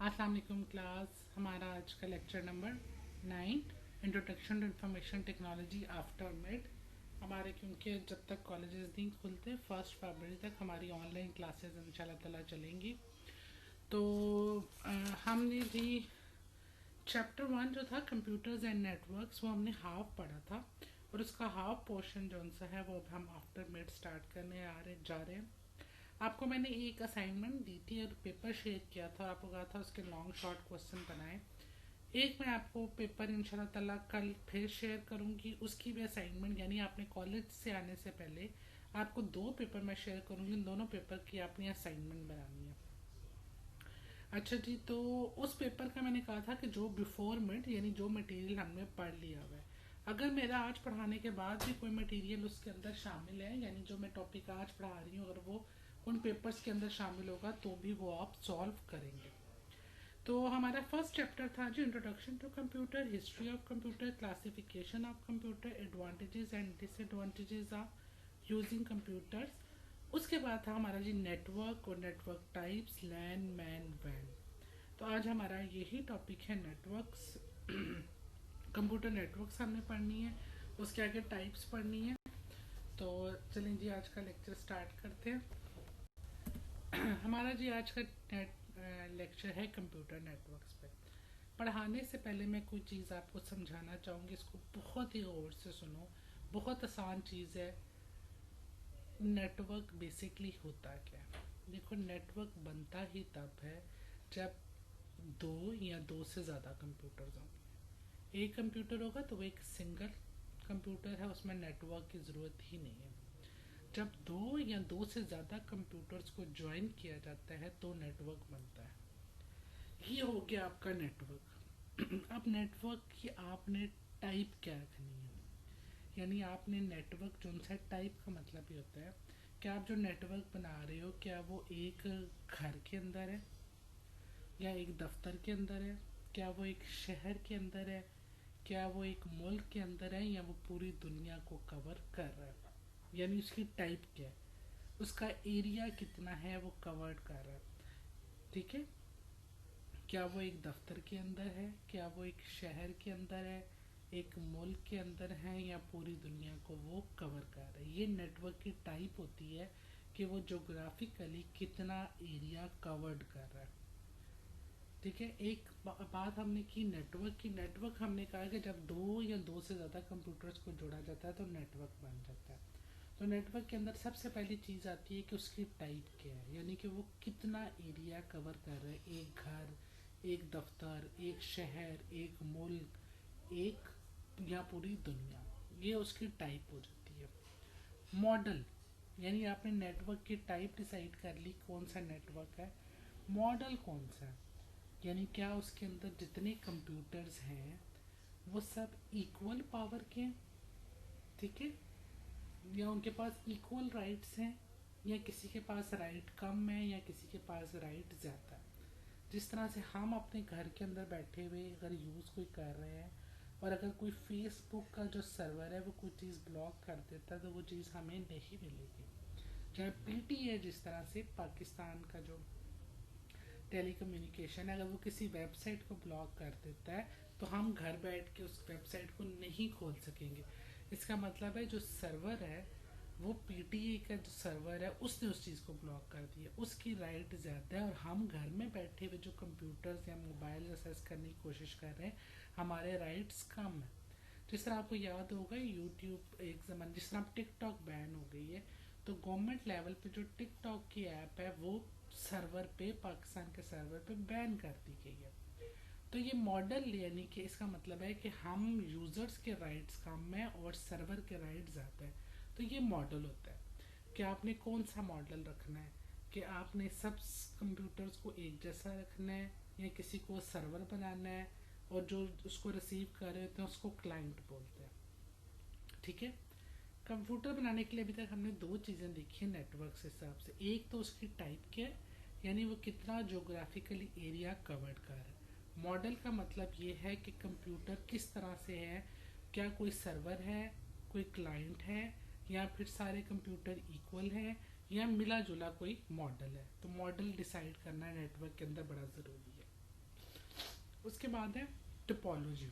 अस्सलाम वालेकुम क्लास। हमारा आज का lecture number 9 introduction to information technology after mid. हमारे क्योंकि जब तक कॉलेजेस नहीं खुलते 1 फरवरी तक हमारी ऑनलाइन क्लासेस इंशाल्लाह ताला चलेंगी। तो हमने जी चैप्टर 1 जो था कंप्यूटर्स एंड नेटवर्क्स वो हमने हाफ पढ़ा था और उसका हाफ पोर्शन जो सा है वो अब हम आफ्टर मिड स्टार्ट करने जा रहे हैं। आपको मैंने एक असाइनमेंट दी थी और पेपर शेयर किया था और आपको कहा था उसके लॉन्ग शॉर्ट क्वेश्चन बनाएं। एक मैं आपको पेपर इंशाल्लाह ताला कल फिर शेयर करूंगी, उसकी भी असाइनमेंट यानी आपने कॉलेज से आने से पहले आपको 2 पेपर मैं शेयर करूंगी। इन दोनों पेपर की आपने असाइनमेंट बनानी है। अच्छा जी, तो उस पेपर का मैंने कहा था कि जो बिफोर मिड यानी जो मटेरियल हमने पढ़ लिया हुआ है, अगर मेरा आज पढ़ाने के बाद भी कोई मटेरियल उसके अंदर शामिल है यानी जो मैं टॉपिक आज पढ़ा रही हूँ अगर वो उन पेपर्स के अंदर शामिल होगा तो भी वो आप सॉल्व करेंगे। तो हमारा फर्स्ट चैप्टर था जो introduction to computer, history of computer, classification of computer, advantages and disadvantages of using computers. उसके बाद था हमारा जी नेटवर्क और नेटवर्क टाइप्स, लैन, मैन, वैन। तो आज हमारा यही टॉपिक है नेटवर्क्स। कंप्यूटर नेटवर्क्स हमने पढ़नी है, उसके आगे टाइप्स पढ़नी है। तो चलें जी आज का लेक्चर स्टार्ट करते हैं। हमारा जी आज का लेक्चर है कंप्यूटर नेटवर्क्स पे। पढ़ाने से पहले मैं कोई चीज़ आपको समझाना चाहूँगी, इसको बहुत ही गौर से सुनो। बहुत आसान चीज़ है। नेटवर्क बेसिकली होता क्या है? देखो, नेटवर्क बनता ही तब है जब दो या दो से ज़्यादा कंप्यूटर्स होंगे। एक कंप्यूटर होगा तो वो एक सिंगल कंप्यूटर है, उसमें नेटवर्क की ज़रूरत ही नहीं है। जब दो या दो से ज़्यादा कंप्यूटर्स को ज्वाइन किया जाता है तो नेटवर्क बनता है। ये हो गया आपका नेटवर्क। अब नेटवर्क की आपने टाइप क्या रखनी है, यानी आपने नेटवर्क जो सा टाइप का मतलब ये होता है कि आप जो नेटवर्क बना रहे हो क्या वो एक घर के अंदर है या एक दफ्तर के अंदर है, क्या वो एक शहर के अंदर है, क्या वो एक मुल्क के अंदर है, या वो पूरी दुनिया को कवर कर रहा है। यानी उसकी टाइप क्या है, उसका एरिया कितना है वो कवर्ड कर रहा है। ठीक है, क्या वो एक दफ्तर के अंदर है, क्या वो एक शहर के अंदर है, एक मुल्क के अंदर है, या पूरी दुनिया को वो कवर कर रहा है। ये नेटवर्क की टाइप होती है कि वो जोग्राफिकली कितना एरिया कवर्ड कर रहा है। ठीक है, एक बात हमने की नेटवर्क की। नेटवर्क हमने कहा कि जब दो या दो से ज़्यादा कंप्यूटर्स को जोड़ा जाता है तो नेटवर्क बन जाता है। तो नेटवर्क के अंदर सबसे पहली चीज़ आती है कि उसकी टाइप क्या है, यानी कि वो कितना एरिया कवर कर रहा है। एक घर, एक दफ्तर, एक शहर, एक मुल्क, एक या पूरी दुनिया, ये उसकी टाइप हो जाती है। मॉडल, यानी आपने नेटवर्क की टाइप डिसाइड कर ली कौन सा नेटवर्क है। मॉडल कौन सा है, यानी क्या उसके अंदर जितने कंप्यूटर्स हैं वो सब इक्वल पावर के हैं। ठीक है, या उनके पास इक्वल राइट्स हैं, या किसी के पास राइट कम है या किसी के पास राइट ज़्यादा है। जिस तरह से हम अपने घर के अंदर बैठे हुए अगर यूज़ कोई कर रहे हैं और अगर कोई फेसबुक का जो सर्वर है वो कोई चीज़ ब्लॉक कर देता है तो वो चीज़ हमें नहीं मिलेगी। चाहे पीटी है, जिस तरह से पाकिस्तान का जो टेलीकम्युनिकेशन है, अगर वो किसी वेबसाइट को ब्लॉक कर देता है तो हम घर बैठ के उस वेबसाइट को नहीं खोल सकेंगे। इसका मतलब है जो सर्वर है वो पीटीए का जो सर्वर है उसने उस चीज़ को ब्लॉक कर दिया, उसकी राइट ज़्यादा है और हम घर में बैठे हुए जो कंप्यूटर्स या मोबाइल एक्सेस करने की कोशिश कर रहे हैं हमारे राइट्स कम है। जिस तरह आपको याद होगा यूट्यूब एक ज़माना, जिस तरह टिकटॉक बैन हो गई है तो गवर्नमेंट लेवल पे जो टिकटॉक की ऐप है वो सर्वर पे, पाकिस्तान के सर्वर पे बैन कर दी गई है। तो ये मॉडल यानी कि इसका मतलब है कि हम यूज़र्स के राइट्स कम है और सर्वर के राइट्स ज़्यादा है। तो ये मॉडल होता है कि आपने कौन सा मॉडल रखना है, कि आपने सब कंप्यूटर्स को एक जैसा रखना है या किसी को सर्वर बनाना है और जो उसको रिसीव कर रहे होते हैं उसको क्लाइंट बोलते हैं। ठीक है, कंप्यूटर बनाने के लिए अभी तक हमने 2 चीज़ें देखी हैं नेटवर्क के हिसाब से। एक तो उसकी टाइप क्या है, यानी वो कितना जोग्राफिकली एरिया कवर्ड कर रहा है। मॉडल का मतलब ये है कि कंप्यूटर किस तरह से है, क्या कोई सर्वर है, कोई क्लाइंट है, या फिर सारे कंप्यूटर इक्वल हैं, या मिला जुला कोई मॉडल है। तो मॉडल डिसाइड करना नेटवर्क के अंदर बड़ा ज़रूरी है। उसके बाद है टोपोलॉजी।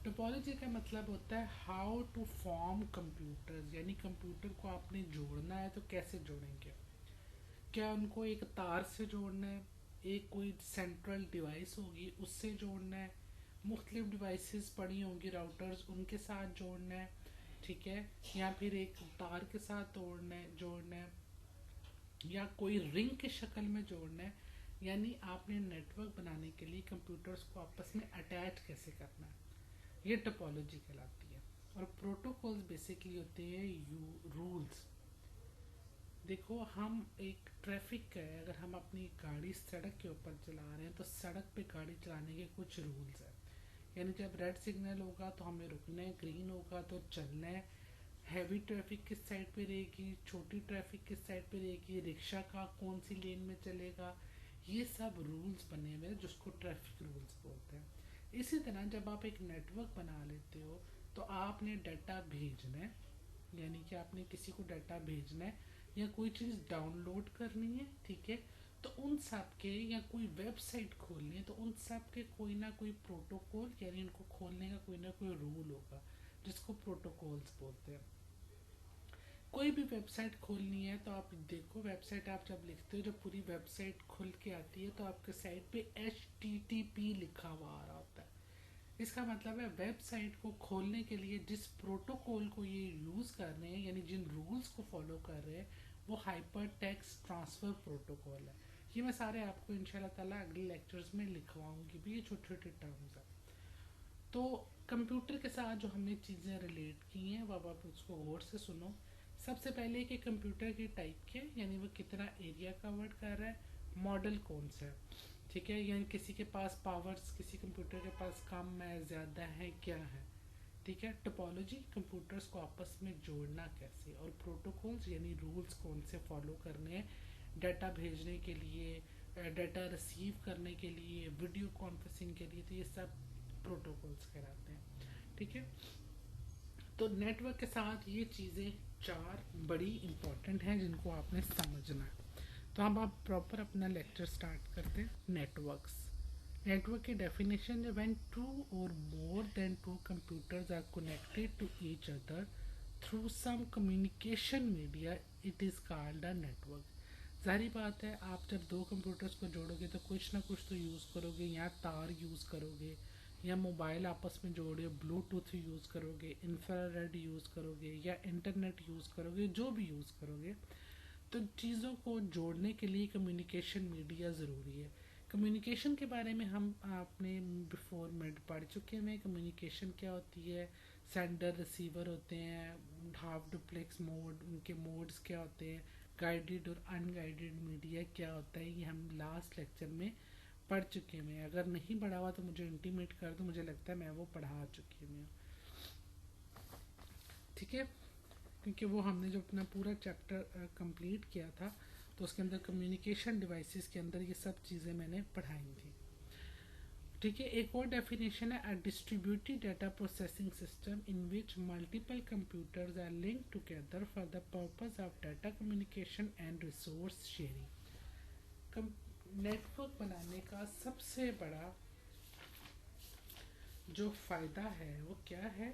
टोपोलॉजी का मतलब होता है हाउ टू फॉर्म कंप्यूटर्स, यानी कंप्यूटर को आपने जोड़ना है तो कैसे जोड़ेंगे। क्या उनको एक तार से जोड़ना है, एक कोई सेंट्रल डिवाइस होगी उससे जोड़ना है, मुख्तलिफ डिवाइसेस पड़ी होंगी राउटर्स उनके साथ जोड़ना है, ठीक है, या फिर एक तार के साथ जोड़ना है, या कोई रिंग की शक्ल में जोड़ना है। यानी आपने नेटवर्क बनाने के लिए कंप्यूटर्स को आपस में अटैच कैसे करना है, ये टोपोलॉजी कहलाती है। और प्रोटोकॉल्स बेसिकली होते हैं रूल्स। देखो हम एक ट्रैफिक का है, अगर हम अपनी गाड़ी सड़क के ऊपर चला रहे हैं तो सड़क पे गाड़ी चलाने के कुछ रूल्स हैं। यानी जब रेड सिग्नल होगा तो हमें रुकना है, ग्रीन होगा तो चलना है, हैवी ट्रैफिक किस साइड पे रहेगी, छोटी ट्रैफिक किस साइड पे रहेगी, रिक्शा का कौन सी लेन में चलेगा, ये सब रूल्स बने हुए हैं जिसको ट्रैफिक रूल्स बोलते हैं। इसी तरह जब आप एक नेटवर्क बना लेते हो तो आपने डाटा भेजना है, यानी कि आपने किसी को डाटा भेजना है या कोई चीज़ डाउनलोड करनी है, ठीक है, तो उन सब के, या कोई वेबसाइट खोलनी है तो उन सब के कोई ना कोई प्रोटोकॉल, यानी उनको खोलने का कोई ना कोई रूल होगा जिसको प्रोटोकॉल्स बोलते हैं। कोई भी वेबसाइट खोलनी है तो आप देखो, वेबसाइट आप जब लिखते हो, जब पूरी वेबसाइट खुल के आती है तो आपके साइट पे HTTP लिखा हुआ आ रहा होता है। इसका मतलब है वेबसाइट को खोलने के लिए जिस प्रोटोकॉल को ये यूज़ कर रहे हैं, यानी जिन रूल्स को फॉलो कर रहे हैं, वो हाइपर टेक्स्ट ट्रांसफ़र प्रोटोकॉल है। ये मैं सारे आपको इंशाल्लाह ताला अगले लेक्चर्स में लिखवाऊंगी भी, ये छोटे छोटे टर्म्स हैं। तो कंप्यूटर के साथ जो हमने चीज़ें रिलेट की हैं वो अब आप उसको गौर से सुनो। सबसे पहले कि कंप्यूटर की टाइप क्या है, यानी वो कितना एरिया कवर्ड कर रहा है, मॉडल कौन सा है, ठीक है, यानी किसी के पास पावर्स, किसी कंप्यूटर के पास कम है, ज़्यादा है, क्या है, ठीक है। टोपोलॉजी, कंप्यूटर्स को आपस में जोड़ना कैसे, और प्रोटोकॉल्स यानी रूल्स कौन से फॉलो करने हैं डाटा भेजने के लिए, डाटा रिसीव करने के लिए, वीडियो कॉन्फ्रेंसिंग के लिए, तो ये सब प्रोटोकॉल्स कहलाते हैं, ठीक है। तो नेटवर्क के साथ ये चीज़ें चार बड़ी इंपॉर्टेंट हैं जिनको आपने समझना है। तो हम अब प्रॉपर अपना लेक्चर स्टार्ट करते हैं। नेटवर्क्स, नेटवर्क की डेफिनेशन है when two or more than two computers are connected to each other through some communication media, it is called a network. जाहिर बात है, आप जब दो कंप्यूटर्स को जोड़ोगे तो कुछ ना कुछ तो यूज़ करोगे, या तार यूज़ करोगे, या मोबाइल आपस में जोड़े ब्लूटूथ यूज़ करोगे, इंफ्रारेड यूज़ करोगे, या इंटरनेट यूज़ करोगे, जो भी यूज़ करोगे। तो चीज़ों को जोड़ने के लिए कम्युनिकेशन मीडिया ज़रूरी है। कम्युनिकेशन के बारे में हम आपने बिफोर में पढ़ चुके हैं। कम्युनिकेशन क्या होती है, सेंडर रिसीवर होते हैं, हाफ डुप्लेक्स मोड, उनके मोड्स क्या होते हैं, गाइडेड और अनगाइडेड मीडिया क्या होता है, ये हम लास्ट लेक्चर में पढ़ चुके हैं। अगर नहीं पढ़ा हुआ तो मुझे इंटीमेट कर दो, मुझे लगता है मैं वो पढ़ा चुकी हूँ, ठीक है, क्योंकि वो हमने जो अपना पूरा चैप्टर कंप्लीट किया था तो उसके अंदर कम्युनिकेशन डिवाइसेस के अंदर ये सब चीज़ें मैंने पढ़ाई थी, ठीक है। एक और डेफिनेशन है, a distributed data processing system in which multiple computers are link together for the purpose of data communication and resource sharing. Network बनाने का सबसे बड़ा जो फ़ायदा है वो क्या है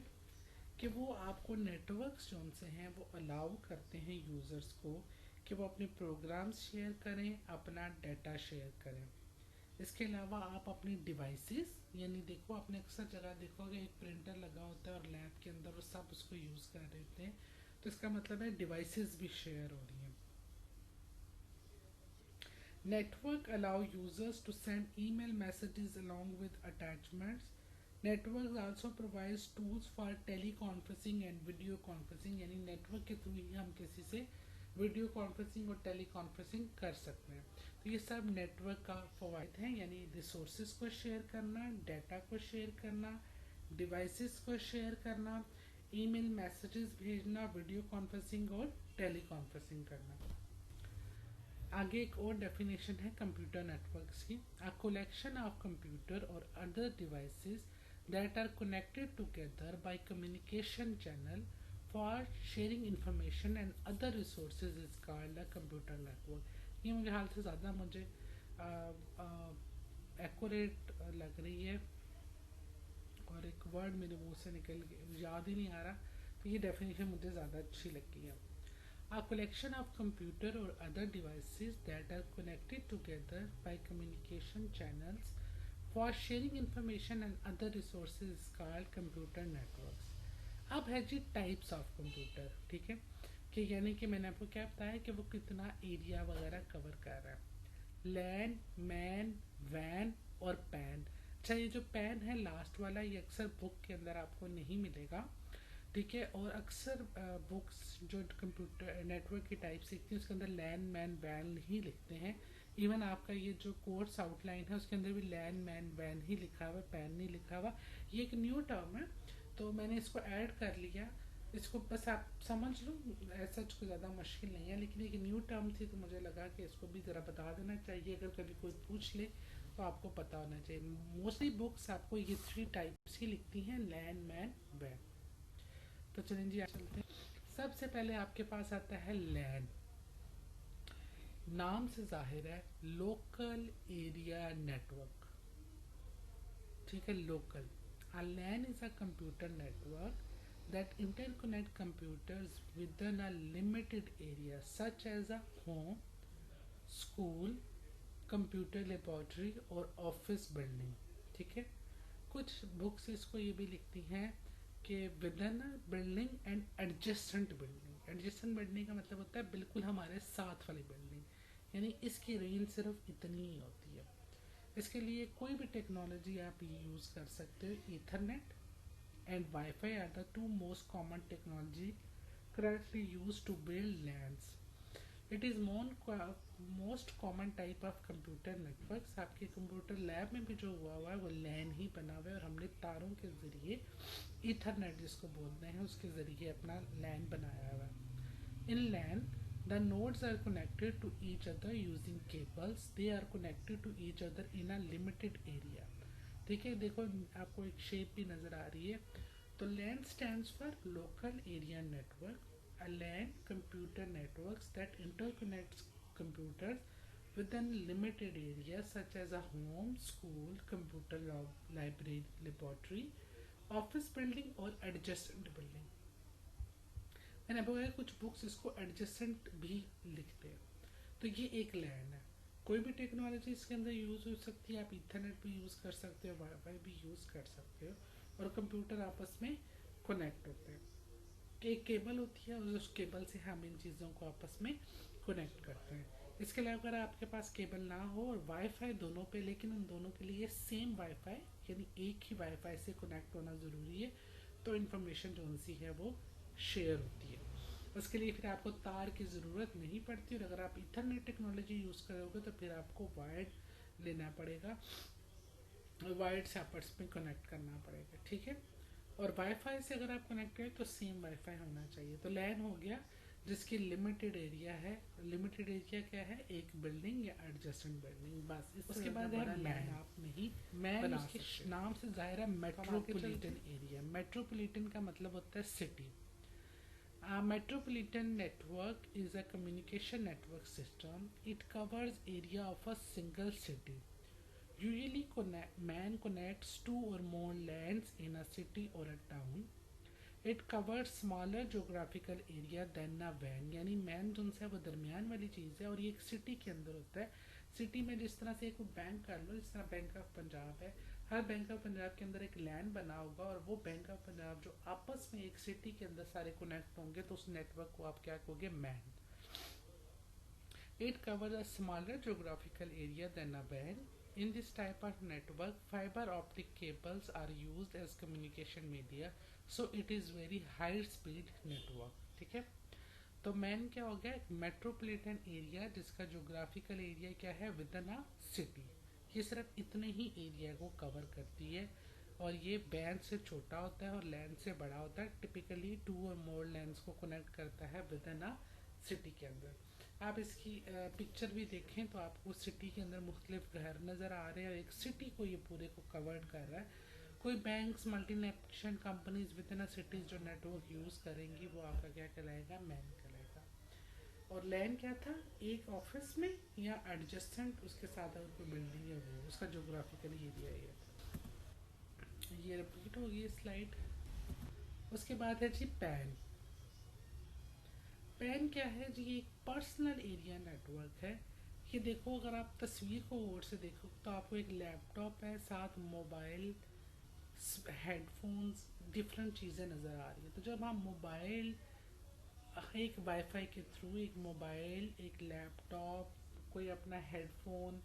कि वो आपको नेटवर्क्स जो उनसे हैं वो अलाउ करते हैं यूज़र्स को कि वो अपने प्रोग्राम्स शेयर करें, अपना डाटा शेयर करें। इसके अलावा आप अपनी डिवाइसेस, यानी देखो आपने अक्सर जगह देखोगे एक प्रिंटर लगा होता है और लैब के अंदर वो सब उसको यूज़ कर रहे होते हैं, तो इसका मतलब है डिवाइसेस भी शेयर हो रही हैं। Network allow users to send email messages along with attachments. Networks also provides tools for teleconferencing and video conferencing, यानी नेटवर्क के थ्रू ही हम किसी से वीडियो कॉन्फ्रेंसिंग और टेली कॉन्फ्रेंसिंग कर सकते हैं। तो ये सब नेटवर्क का फ़वाद है, यानी रिसोर्सेज को शेयर करना, डाटा को शेयर करना, डिवाइसेस को शेयर करना, ईमेल मैसेजेस भेजना, वीडियो कॉन्फ्रेंसिंग और टेली कॉन्फ्रेंसिंग करना। आगे एक और डेफिनेशन है कंप्यूटर नेटवर्क्स की, अ कलेक्शन ऑफ कंप्यूटर और other devices that are connected together by communication channel for sharing information and other resources is called a computer network. ये मुझे हाल से ज़्यादा मुझे एक्यूरेट लग रही है, और एक वर्ड मेरे मुंह से निकल गया, याद ही नहीं आ रहा, तो ये डेफिनेशन मुझे ज़्यादा अच्छी लगी है। A collection of computer or other devices that are connected together by communication channels for sharing information and other resources is called computer networks. अब है जी टाइप्स ऑफ कंप्यूटर, ठीक है, कि यानी कि मैंने आपको क्या बताया कि वो कितना एरिया वगैरह कवर कर रहा है। लैन, मैन, वैन और पैन। अच्छा, ये जो पैन है लास्ट वाला, ये अक्सर बुक के अंदर आपको नहीं मिलेगा, ठीक है, और अक्सर बुक्स जो कंप्यूटर नेटवर्क की टाइप सीखती हैं उसके अंदर लैन मैन वैन ही लिखते हैं। इवन आपका ये जो कोर्स आउटलाइन है उसके अंदर भी लैन मैन वैन ही लिखा हुआ है, पैन नहीं लिखा हुआ। ये एक न्यू टर्म है, तो मैंने इसको ऐड कर लिया, इसको बस आप समझ लो, ऐसा कुछ ज़्यादा मुश्किल नहीं है, लेकिन एक न्यू टर्म थी तो मुझे लगा कि इसको भी ज़रा बता देना चाहिए, अगर कभी कोई पूछ ले तो आपको पता होना चाहिए। मोस्टली बुक्स आपको ये 3 टाइप्स ही लिखती हैं, लैन मैन वैन। तो चलें जी, चलते हैं। सबसे पहले आपके पास आता है लैन। नाम से जाहिर है लोकल एरिया नेटवर्क, ठीक है, local. A LAN is a computer network that interconnect computers within a limited area such as a home, school, computer laboratory और ऑफिस बिल्डिंग, ठीक है। कुछ बुक्स इसको ये भी लिखती हैं कि within a building and adjacent building. Adjacent building का मतलब होता है बिल्कुल हमारे साथ वाली बिल्डिंग, यानी इसकी रेंज सिर्फ इतनी ही होती है। इसके लिए कोई भी टेक्नोलॉजी आप यूज़ कर सकते हो। Ethernet and wifi are the 2 most common technology currently used to build LANs. It is most common type of computer networks. आपके कंप्यूटर लैब में भी जो हुआ है वो लैन ही बना हुआ है, और हमने तारों के ज़रिए ईथरनेट जिसको बोलते हैं उसके ज़रिए अपना लैन बनाया हुआ है। इन लैन the nodes are connected to each other using cables. They are connected to each other in a limited area. ठीक है, देखो आपको एक शेप भी नज़र आ रही है। तो LAN stands for local area network. A LAN computer networks that interconnects computers within limited areas such as a home, school, computer library, laboratory, office building or adjacent building. मैंने बोला कुछ बुक्स इसको adjacent भी लिखते हैं। तो ये एक लैन है। कोई भी टेक्नोलॉजी इसके अंदर यूज़ हो सकती है, आप ईथरनेट भी यूज़ कर सकते हो, वाईफाई भी यूज़ कर सकते हो, और कंप्यूटर आपस में कनेक्ट होते हैं। एक केबल होती है और उस केबल से हम इन चीज़ों को आपस में कनेक्ट करते हैं। इसके अलावा अगर आपके पास केबल ना हो और वाईफाई दोनों पे, लेकिन उन दोनों के लिए सेम वाईफाई यानी एक ही वाईफाई से कनेक्ट होना ज़रूरी है, तो इन्फॉर्मेशन जो सी है वो शेयर होती है। उसके लिए फिर आपको तार की ज़रूरत नहीं पड़ती, और अगर आप इथरनेट टेक्नोलॉजी यूज़ करोगे तो फिर आपको वायर्ड लेना पड़ेगा, वायर्ड से आपस में कनेक्ट करना पड़ेगा, ठीक है। और वाईफाई से अगर आप कनेक्ट करें तो सेम वाईफाई होना चाहिए। तो लैन हो गया जिसकी लिमिटेड एरिया है। लिमिटेड एरिया क्या है, एक बिल्डिंग या एडजेसेंट बिल्डिंग, बस। उसके बाद है मैन। आप नहीं मैन उसके नाम से जाहिर है मेट्रोपॉलिटन एरिया। मेट्रोपॉलिटन का मतलब होता है city. A metropolitan network is a communication network system. It covers area of a single city. Usually, man connects two or more lands in a city or a town. It covers smaller geographical area than a van. यानी man जो है वो दरमियान वाली चीज़ है, और ये एक सिटी के अंदर होता है। सिटी में जिस तरह से एक बैंक कर लो, जिस तरह बैंक ऑफ पंजाब है, हर बैंक ऑफ पंजाब के अंदर एक लैन बना होगा, और वो बैंक ऑफ पंजाब जो आपस में एक सिटी के अंदर सारे कनेक्ट होंगे, तो उस नेटवर्क को आप क्या कहोगे, MAN. It cover a smaller geographical area than a वैन। In this type of network, fiber optic cables are used as communication media, so it is very high speed network, ठीक है। तो मैन क्या हो गया, मेट्रोपॉलिटन एरिया जिसका geographical area क्या है, विद इन अ सिटी। ये सिर्फ इतने ही एरिया को कवर करती है, और ये बैन से छोटा होता है और लैंड से बड़ा होता है। टिपिकली 2 और मोर लैंड्स को कनेक्ट करता है विद इन अ सिटी के अंदर। आप इसकी पिक्चर भी देखें तो आपको सिटी के अंदर मुख्तलिफ घर नज़र आ रहे हैं, और एक सिटी को ये पूरे को कवर कर रहा है। कोई banks, multinational companies with in a cities जो नेटवर्क यूज़ करेंगी वो आपका क्या कहलाएगा, मैन कहलाएगा। और लैन क्या था, एक ऑफिस में या एडजस्टेंट उसके साथ अगर कोई बिल्डिंग है वो उसका जोग्राफिकल एरिया ये रिपीट होगी स्लाइड। उसके बाद है जी पैन। पैन क्या है जी, एक पर्सनल एरिया नेटवर्क है। ये देखो, अगर आप तस्वीर को गौर से देखो तो आपको एक लैपटॉप है, साथ मोबाइल, हेडफोन्स, डिफरेंट चीज़ें नज़र आ रही है। तो जब हम मोबाइल, एक वाईफाई के थ्रू एक मोबाइल, एक लैपटॉप, कोई अपना हेडफोन,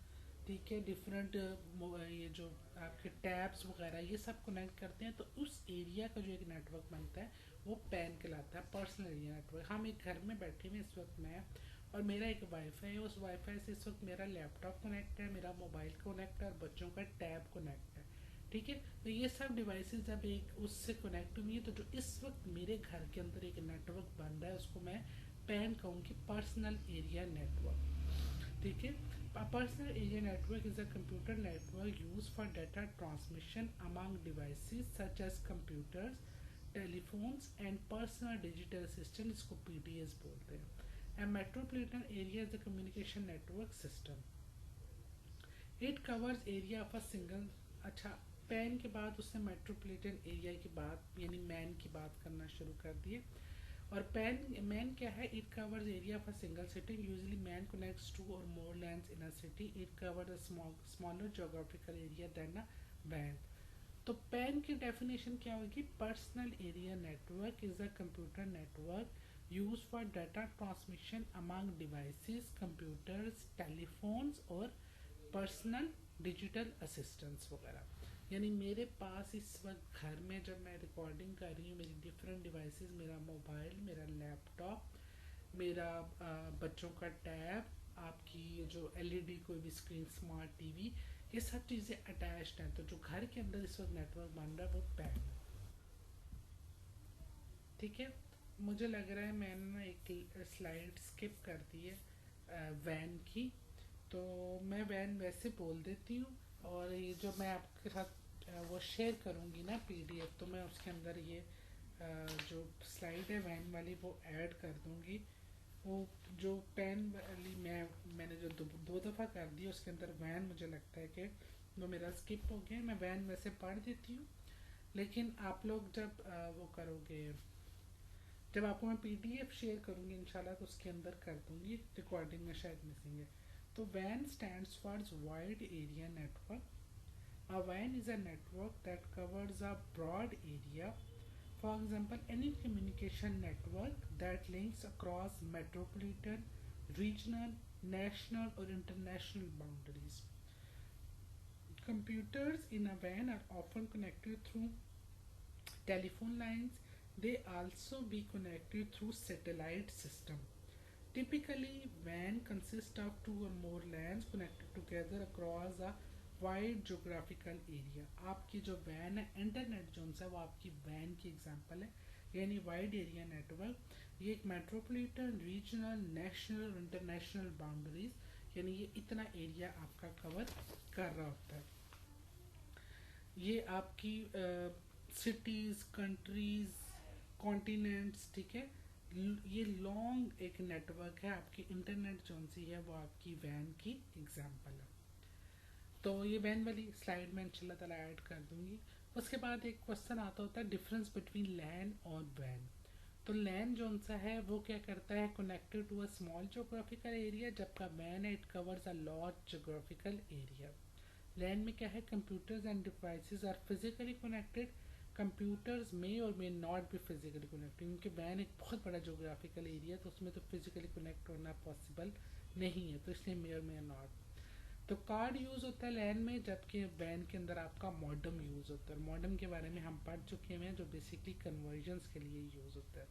ठीक है, डिफरेंट ये जो आपके टैब्स वगैरह ये सब कनेक्ट करते हैं, तो उस एरिया का जो एक नेटवर्क बनता है वो पैन कहलाता है, पर्सनल एरिया नेटवर्क। हम एक घर में बैठे हुए इस वक्त मैं, और मेरा एक वाईफाई है, उस वाईफाई से इस वक्त मेरा लैपटॉप कनेक्ट है, मेरा मोबाइल कनेक्ट है और बच्चों का टैब कनेक्ट है, ठीक है। तो ये सब डिवाइसेस जब एक उससे कनेक्ट हुई है, तो जो इस वक्त मेरे घर के अंदर एक नेटवर्क बन रहा है उसको मैं पैन कहूँगी, पर्सनल एरिया नेटवर्क, ठीक है। Personal area network is a computer network use for data transmission among devices such as computers, telephones and personal digital assistant, इसको पीडीएस बोलते हैं। A metropolitan area is a communication network system, it covers area of a single. अच्छा, PAN के बाद उसने metropolitan area की बात यानी मैन की बात करना शुरू कर दिए। और मैन क्या है, it covers area of a single city, usually MAN connects two or more LANs in a city, it covers a smaller geographical area than a वैन। तो पैन की डेफिनेशन क्या होगी, personal area network is a computer network use for data transmission among devices, computers, telephones और personal digital assistants वगैरह। यानी मेरे पास इस वक्त घर में जब मैं रिकॉर्डिंग कर रही हूँ, मेरी डिफरेंट डिवाइसेस, मेरा मोबाइल, मेरा लैपटॉप, मेरा बच्चों का टैब, आपकी जो एलईडी कोई भी स्क्रीन, स्मार्ट टीवी, ये सब चीज़ें अटैच्ड हैं। तो जो घर के अंदर इस वक्त नेटवर्क बन रहा है वो पैन है, ठीक है। मुझे लग रहा है मैंने ना एक स्लाइड स्किप कर दी है वैन की, तो मैं वैन वैसे बोल देती हूँ। और ये जो मैं आपके साथ वो शेयर करूँगी ना पीडीएफ, तो मैं उसके अंदर ये जो स्लाइड है वैन वाली वो ऐड कर दूँगी। वो जो पेन वाली मैंने जो दो दफ़ा कर दी उसके अंदर वैन, मुझे लगता है कि वो मेरा स्किप हो गया। मैं वैन वैसे पढ़ देती हूँ, लेकिन आप लोग जब वो करोगे, जब आपको मैं पीडीएफ शेयर करूँगी इंशाल्लाह, तो उसके अंदर कर दूँगी, रिकॉर्डिंग में शायद मिसिंग है। तो WAN stands for Wide Area Network. A WAN is a network that covers a broad area. For example, any communication network that links across metropolitan, regional, national, or international boundaries. Computers in a WAN are often connected through telephone lines. They also be connected through satellite system. Typically, WAN consists of two or more LANs connected together across a wide geographical area. आपकी जो van है, internet zone है, वो आपकी van की example है, यानी wide area network. ये एक मेट्रोपॉलिटन, रीजनल, नेशनल और इंटरनेशनल बाउंड्रीज, यानी ये इतना एरिया आपका कवर कर रहा होता है। ये आपकी सिटीज़, कंट्रीज़, कॉन्टिनेंट्स, ठीक है। ये लॉन्ग एक नेटवर्क है। आपकी इंटरनेट जोन सी है वो आपकी वैन की एग्जांपल है। तो ये वैन वाली स्लाइड में इंशाल्लाह ताला ऐड कर दूंगी। उसके बाद एक क्वेश्चन आता होता है डिफरेंस बिटवीन लैन और वैन। तो लैन जो सा है वो क्या करता है, connected to a small geographical area, जबकि वैन है it covers a large geographical area. LAN में क्या है, computers and devices are physically connected, computers में और may not be physically connected, क्योंकि वैन एक बहुत बड़ा जोग्राफिकल एरिया है, तो उसमें तो फिजिकली कनेक्ट होना पॉसिबल नहीं है, तो इसलिए मे और मे नॉट। तो कार्ड यूज़ होता है लैन में, जबकि वैन के अंदर आपका मॉडम यूज़ होता है। मॉडम के बारे में हम पढ़ चुके हैं, जो बेसिकली कन्वर्जन्स के लिए यूज़ होता है।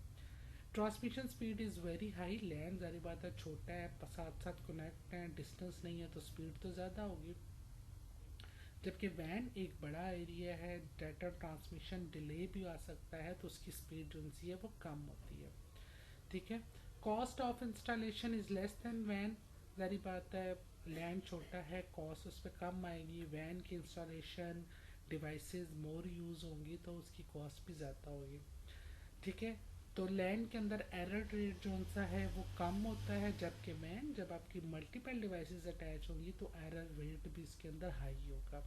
Transmission speed is very high. LAN ज़ाहिर बात है छोटा है, साथ साथ कनेक्ट है, डिस्टेंस नहीं है, तो स्पीड तो ज़्यादा होगी। जबकि वैन एक बड़ा एरिया है, डाटा ट्रांसमिशन डिले भी आ सकता है, तो उसकी स्पीड जो है वो कम होती है, ठीक है। Cost of installation is less than वैन। ज़ाहिर बात है लैंड छोटा है, कॉस्ट उस पर कम आएगी। वैन की इंस्टॉलेशन, डिवाइसेस मोर यूज़ होंगी, तो उसकी कॉस्ट भी ज़्यादा होगी, ठीक है। तो लैन के अंदर एरर रेट जो सा है वो कम होता है, जबकि मैन जब आपकी मल्टीपल डिवाइसेस अटैच होंगी तो एरर रेट भी इसके अंदर हाई होगा।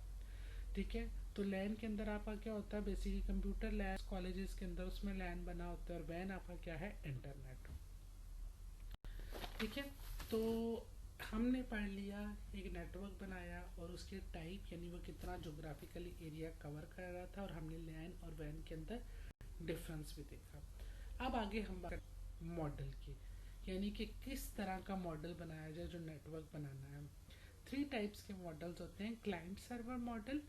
ठीक है, तो लैन के अंदर आपका क्या होता है, बेसिकली कंप्यूटर लैब कॉलेजेस के अंदर उसमें लैन बना होता है, और वैन आपका क्या है, इंटरनेट। ठीक है, तो हमने पढ़ लिया, एक नेटवर्क बनाया और उसके टाइप यानी वो कितना जोग्राफिकली एरिया कवर कर रहा था, और हमने लैन और वैन के अंदर डिफरेंस भी देखा। अब आगे हम बात मॉडल की, यानी कि किस तरह का मॉडल बनाया जाए जो नेटवर्क बनाना है। 3 टाइप्स के मॉडल्स होते हैं, client server model,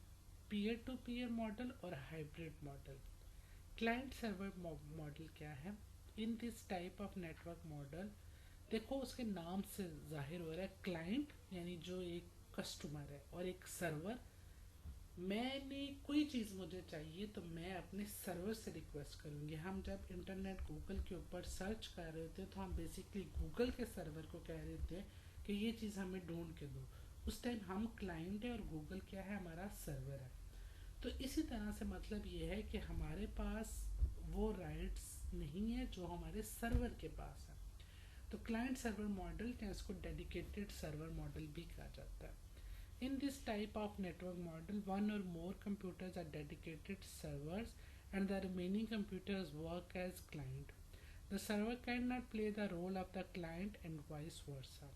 peer to peer model और hybrid model. Client server model क्या है, in this type of network model, देखो उसके नाम से जाहिर हो रहा है, क्लाइंट यानी जो एक कस्टमर है, और एक सर्वर, मैंने कोई चीज़ मुझे चाहिए तो मैं अपने सर्वर से रिक्वेस्ट करूँगी। हम जब इंटरनेट गूगल के ऊपर सर्च कर रहे थे तो हम बेसिकली गूगल के सर्वर को कह रहे थे कि ये चीज़ हमें ढूंढ के दो, उस टाइम हम क्लाइंट है और गूगल क्या है, हमारा सर्वर है। तो इसी तरह से मतलब ये है कि हमारे पास वो राइट्स नहीं है जो हमारे सर्वर के पास है। तो क्लाइंट सर्वर मॉडल या इसको डेडिकेटेड सर्वर मॉडल भी कहा जाता है। In this type of network model, one or more computers are dedicated servers and the remaining computers work as client. The server cannot play the role of the client and vice versa.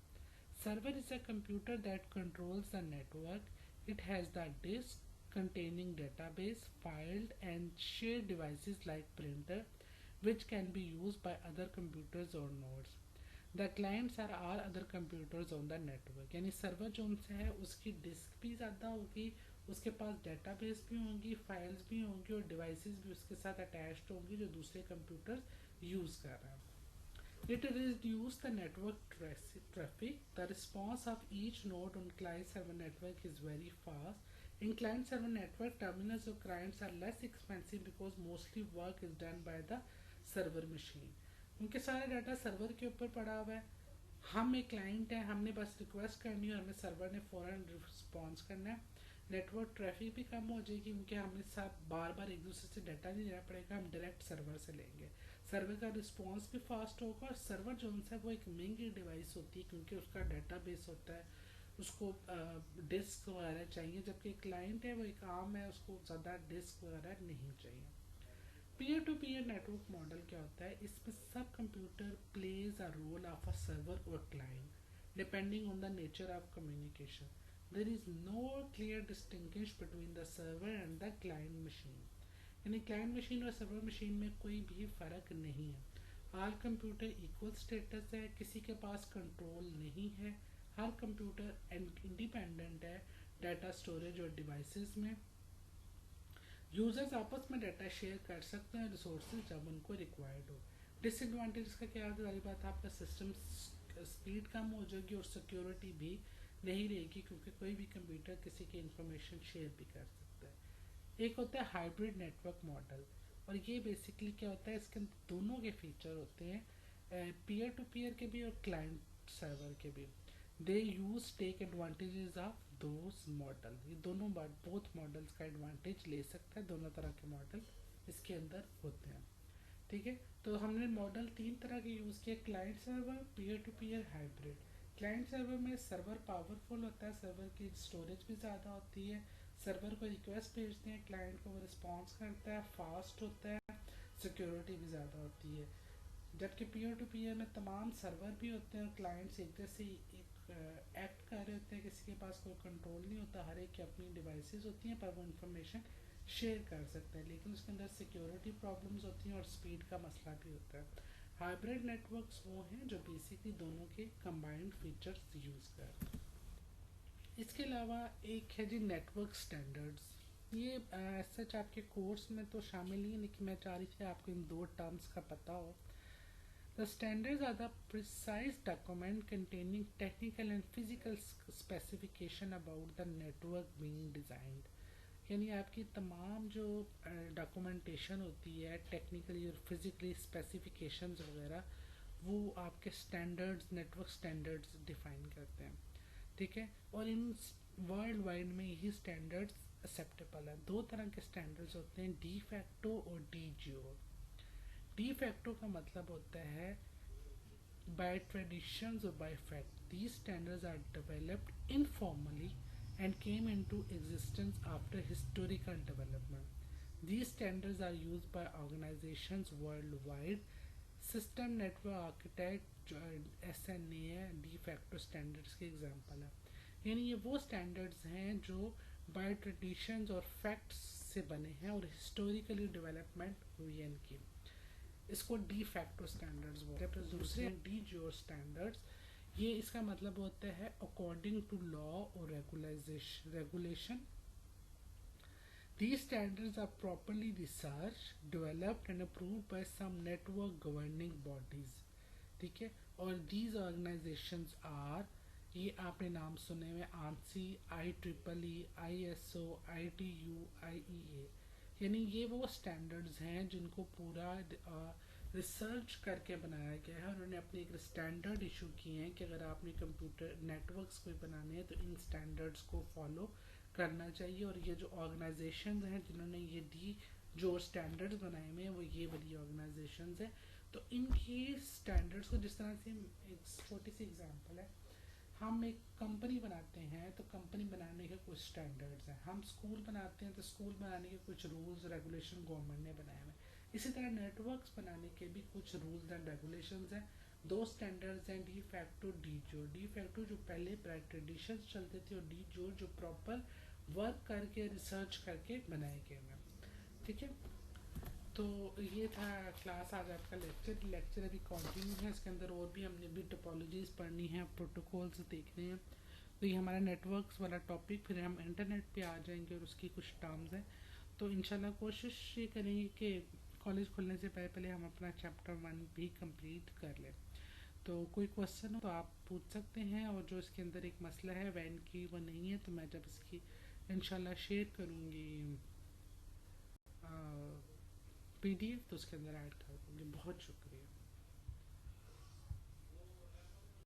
Server is a computer that controls the network. It has the disk containing database, filed and shared devices like printer, which can be used by other computers or nodes. The clients are are other computers on the network, यानी server जो उनसे है उसकी disc भी ज़्यादा होगी, उसके पास database भी होंगी, फाइल्स भी होंगी और डिवाइसेस भी उसके साथ अटैच्ड होंगी जो दूसरे कंप्यूटर्स यूज़ कर रहे हैं। It reduces the network traffic. The response of each node on client-server network is very fast. In client-server network, terminals of clients are less expensive because mostly work is done by the server machine. उनके सारा data server के ऊपर पड़ा हुआ है, हम एक client है, हमने बस रिक्वेस्ट करनी है और हमें सर्वर ने फ़ौरन रिस्पॉन्स करना है। नेटवर्क ट्रैफिक भी कम हो जाएगी क्योंकि हमें साथ बार बार एक दूसरे से डाटा नहीं लेना पड़ेगा, हम डायरेक्ट सर्वर से लेंगे। सर्वर का रिस्पॉन्स भी फास्ट होगा, और सर्वर जो है वो एक महंगी डिवाइस होती है क्योंकि उसका डाटाबेस होता है, उसको डिस्क वगैरह चाहिए, जबकि क्लाइंट है वो एक आम है, उसको ज़्यादा डिस्क वगैरह नहीं चाहिए। Peer to peer network model क्या होता है, इसमें सब computer plays a role of a server or client depending on the nature of communication. There is no clear distinguish between the server and the client machine, यानी client machine और server machine में कोई भी फ़र्क नहीं है। हर computer equal status है, किसी के पास कंट्रोल नहीं है, हर कंप्यूटर इंडिपेंडेंट है डाटा स्टोरेज और डिवाइसेस में। यूजर्स आपस में डाटा शेयर कर सकते हैं रिसोर्सेज जब उनको रिक्वायर्ड हो। डिसएडवांटेज का क्या है, सारी बात आपका सिस्टम स्पीड कम हो जाएगी और सिक्योरिटी भी नहीं रहेगी क्योंकि कोई भी कंप्यूटर किसी की इंफॉर्मेशन शेयर भी कर सकता है। एक होता है हाइब्रिड नेटवर्क मॉडल, और ये बेसिकली क्या होता है, इसके अंदर दोनों के फीचर होते हैं, पीयर टू पीयर के भी और क्लाइंट सर्वर के भी। They use take advantages of those models, ये दोनों बोथ मॉडल्स का एडवांटेज ले सकता है, दोनों तरह के मॉडल इसके अंदर होते हैं। ठीक है, तो हमने मॉडल 3 तरह के यूज़ किए, client server, peer to peer, hybrid. Client server में सर्वर पावरफुल होता है, सर्वर की स्टोरेज भी ज़्यादा होती है, सर्वर को रिक्वेस्ट भेजते हैं, क्लाइंट को वो रिस्पॉन्स करता है, फास्ट होता है, सिक्योरिटी भी ज़्यादा होती है। जबकि पीयर टू पीयर में तमाम सर्वर भी होते हैं, क्लाइंट्स एक जैसे एक एक्ट कर रहे होते हैं, किसी के पास कोई कंट्रोल नहीं होता, हर एक की अपनी डिवाइसेस होती हैं पर वो इंफॉर्मेशन शेयर कर सकते हैं, लेकिन उसके अंदर सिक्योरिटी प्रॉब्लम्स होती हैं और स्पीड का मसला भी होता है। हाइब्रिड नेटवर्क्स वो हैं जो बेसिकली दोनों के कंबाइंड फीचर्स यूज़ करते हैं। इसके अलावा एक है जी नेटवर्क स्टैंडर्ड्स, ये सच आपके कोर्स में तो शामिल नहीं है, लेकिन मैं चाह रही थी आपको इन 2 टर्म्स का पता हो। The standards are the precise document containing technical and physical specification about the network being designed, यानी आपकी तमाम जो डॉक्यूमेंटेशन होती है टेक्निकली और फिजिकली स्पेसिफिकेशंस वगैरह, वो आपके स्टैंडर्ड्स नेटवर्क स्टैंडर्ड्स डिफाइन करते हैं। ठीक है, और इन वर्ल्ड वाइड में यही स्टैंडर्ड्स एक्सेप्टेबल है। 2 तरह के स्टैंडर्ड्स होते हैं, डी फैक्टो और डी जियो। डी फैक्टो का मतलब होता है by traditions or by fact. These standards are developed informally and came into existence after historical development. These standards are used by organizations worldwide. System Network Architect जो S N A है de facto standards के example है, यानी ये वो standards हैं जो bye traditions और फैक्ट्स से बने हैं और हिस्टोरिकली डेवलपमेंट हुई है इनकी, इसको डी फैक्टो स्टैंडर्ड्स बोलते हैं। तो दूसरे डी ज्योर स्टैंडर्ड्स, ये इसका मतलब होता है अकॉर्डिंग टू लॉ और regulation. These standards are properly researched, developed and approved by some network governing bodies, ठीक है। और these organizations are, ये आपने नाम सुने हुए, ANSI, IEEE, ISO, ITU, IEA, यानी ये वो स्टैंडर्ड्स हैं जिनको पूरा रिसर्च करके बनाया गया है और उन्होंने अपनी एक स्टैंडर्ड इशू किए हैं कि अगर आपने कंप्यूटर नेटवर्क्स कोई बनाने हैं तो इन स्टैंडर्ड्स को फॉलो करना चाहिए। और ये जो ऑर्गेनाइजेशंस हैं जिन्होंने ये डी जो स्टैंडर्ड्स बनाए हुए हैं वो ये वाली ऑर्गेनाइजेशंस हैं। तो इनकी स्टैंडर्ड्स को जिस तरह से, एक छोटी सी एग्जांपल है, हम एक कंपनी बनाते हैं तो कंपनी बनाने के कुछ स्टैंडर्ड्स हैं, हम स्कूल बनाते हैं तो स्कूल बनाने के कुछ रूल्स रेगुलेशन गवर्नमेंट ने बनाए हुए हैं। इसी तरह नेटवर्क्स बनाने के भी कुछ रूल्स एंड रेगुलेशंस हैं। दो स्टैंडर्ड्स हैं, डी फैक्टो डी जोर। डी फैक्टो जो पहले ट्रेडिशंस चलते थे और डी जोर जो प्रॉपर वर्क करके रिसर्च करके बनाए गए हैं, ठीक है। तो ये था क्लास, आज आपका लेक्चर अभी कंटिन्यू है, इसके अंदर और भी हमने भी टोपोलॉजीज पढ़नी है, प्रोटोकॉल्स देखने हैं। तो ये हमारा नेटवर्क्स वाला टॉपिक, फिर हम इंटरनेट पे आ जाएंगे और उसकी कुछ टर्म्स हैं। तो इंशाल्लाह कोशिश ये करेंगे कि कॉलेज खुलने से पहले पहले हम अपना चैप्टर 1 भी कंप्लीट कर लें। तो कोई क्वेश्चन हो तो आप पूछ सकते हैं, और जो इसके अंदर एक मसला है वैन की वो नहीं है, तो मैं जब इसकी इंशाल्लाह शेयर करूँगी PDF तो उसके अंदर ऐड कर दूँगी। बहुत शुक्रिया।